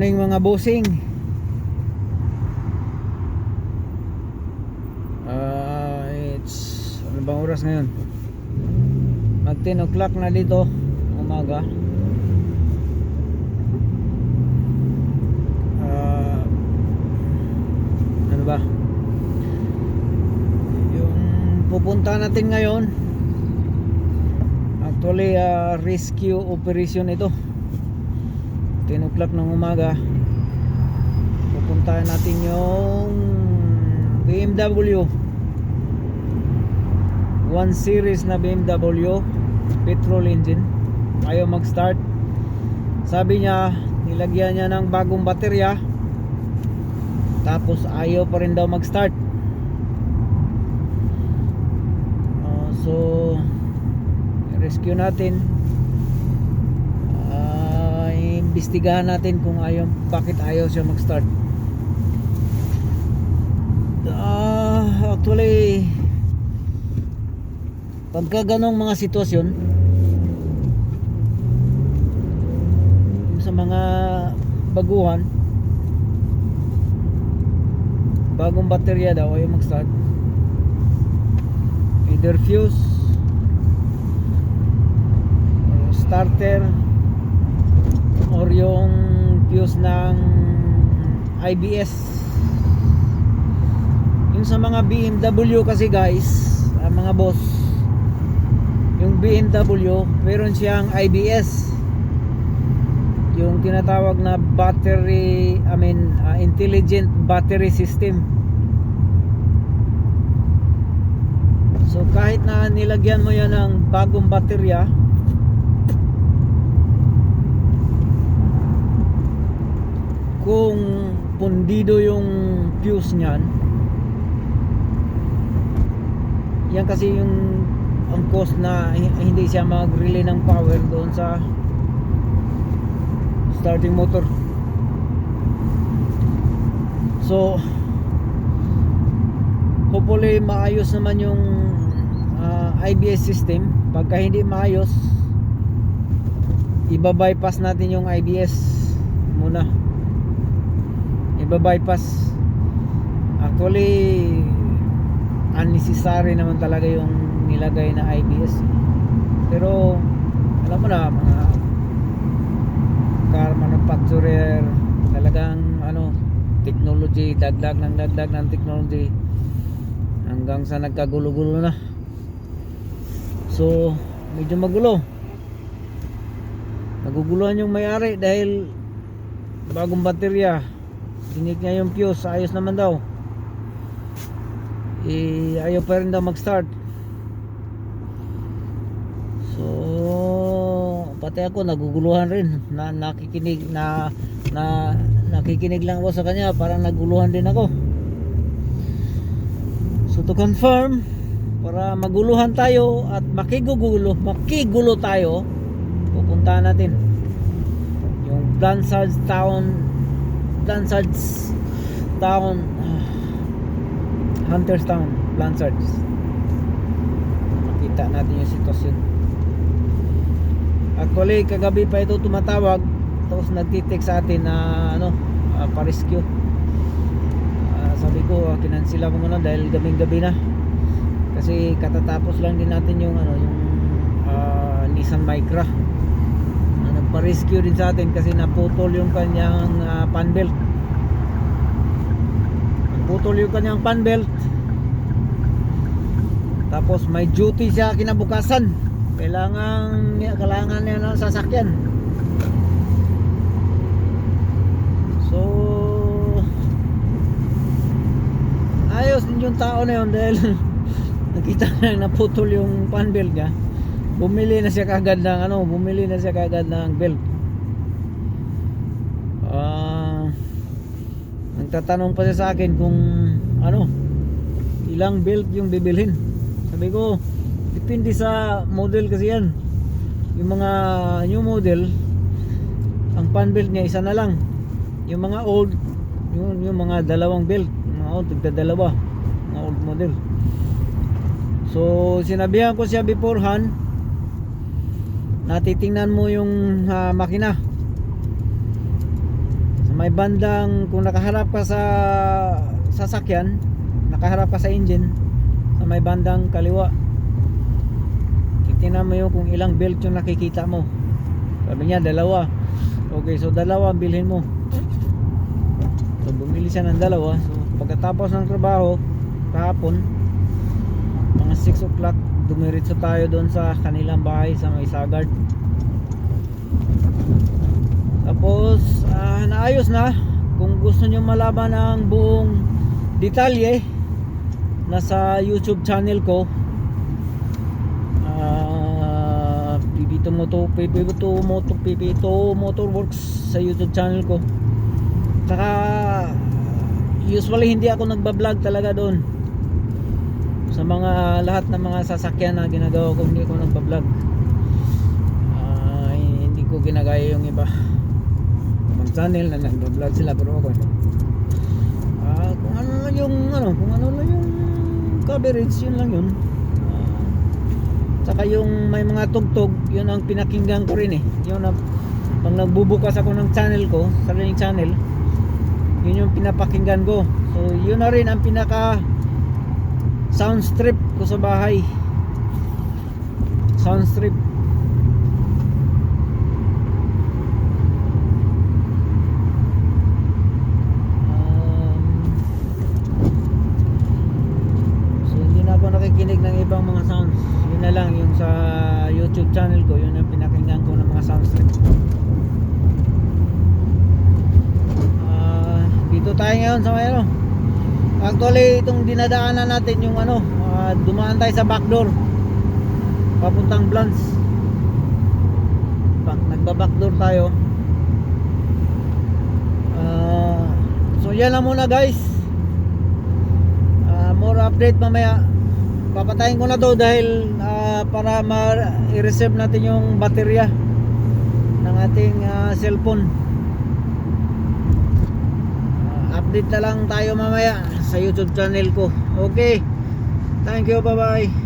morning mga bossing. It's ano bang oras ngayon? Mag 10 o'clock na dito umaga. Ano ba? Yung pupunta natin ngayon, actually rescue operation ito. 10 o'clock ng umaga. Pupuntahan natin yung BMW 1 series na BMW petrol engine. Ayaw mag start. Sabi niya nilagyan niya ng bagong baterya, tapos ayaw pa rin daw mag start. So rescue natin, imbestigahan natin kung bakit ayaw siya mag start. Actually pagka ganong mga sitwasyon, yung sa mga baguhan, bagong baterya daw ayaw mag start, either fuse or starter or yung fuse ng IBS. Yung sa mga BMW kasi guys, mga boss, yung BMW meron siyang IBS, yung tinatawag na battery, intelligent battery system. So kahit na nilagyan mo yan ng bagong baterya, kung pundido yung fuse niyan, yan kasi yung ang cause na hindi siya mag-relay ng power doon sa starting motor. So hopefully maayos naman yung IBS system. Pagka hindi maayos, iba-bypass natin yung IBS muna. Iba-bypass. Actually unnecessary naman talaga yung nilagay na IBS, pero alam mo na, mga car manufacturer talagang technology, dagdag ng technology hanggang sa nagkagulo-gulo na. So medyo magulo, naguguluhan yung may-ari dahil bagong baterya, tinik niya yung fuse, ayos naman daw, ayaw pa rin daw mag start. So pati ako naguguluhan rin, nakikinig nakikinig lang ako sa kanya, parang naguluhan din ako. So to confirm, para maguluhan tayo at makigulo tayo, pupuntahan natin yung Blanchard's Town, Hunterstown, Blanchard's. Makita natin yung sitwasyon. Actually kagabi pa ito tumatawag, tapos nagtitext sa atin na pa-rescue. Sabi ko kinansila ko muna dahil gabing-gabi na, kasi katatapos lang din natin yung Nissan Micra. Nagpa-rescue din sa atin kasi naputol yung kanyang fan belt. Putol yung kanyang fan belt, tapos may duty siya kinabukasan, kailangan niya ng sasakyan. So ayos din yung tao na yun dahil nakita na naputol yung fan belt niya, bumili na siya kagad ng belt. Nagtatanong pa siya sa akin kung ilang belt yung bibilhin. Sabi ko depende sa model kasi yan. Yung mga new model, ang fan belt niya isa na lang. Yung mga old, yung mga dalawang belt, mga old, tigdadalawa, mga old model. So sinabihan ko siya beforehand, natitingnan mo yung makina. Sa may bandang, kung nakaharap ka sa sasakyan, nakaharap ka sa engine, sa may bandang kaliwa, titingnan mo yung kung ilang belt yung nakikita mo. Sabi niya 2. Okay, so 2 ang bilhin mo. So bumili siya ng 2. So pagkatapos ng trabaho kahapon, mga 6 o'clock, dumiretso tayo doon sa kanilang bahay sa may Sagard. Tapos naayos na. Kung gusto nyo malaman ang buong detalye, nasa YouTube channel ko, PP2 Motorworks sa YouTube channel ko. Saka usually hindi ako nagbablog talaga doon. Sa mga lahat ng mga sasakyan na ginagawa ko, hindi ako nagbablog. Hindi ko ginagaya yung iba mga channel na nagbablog sila, pero ako kung ano lang yung coverage, yun lang yun. Saka yung may mga tugtog, yun ang pinakinggan ko rin yun ang, pag nagbubukas ako ng channel ko, sariling channel, yun yung pinapakinggan ko. So yun na rin ang pinaka sound strip ko sa bahay. Sound strip. So hindi na ako nakikinig ng ibang mga sounds. Yun na lang yung sa YouTube channel ko, yun ang pinakinggan ko ng mga sound strip. Dito tayo ngayon sa may actually itong dinadaanan natin yung dumaan tayo sa backdoor papuntang Blans. Nagba-backdoor tayo. So yan lang muna guys. More update mamaya. Papatayin ko na to dahil para i-reserve natin yung baterya ng ating cellphone. Update na lang tayo mamaya sa YouTube channel ko. Okay, thank you, bye bye.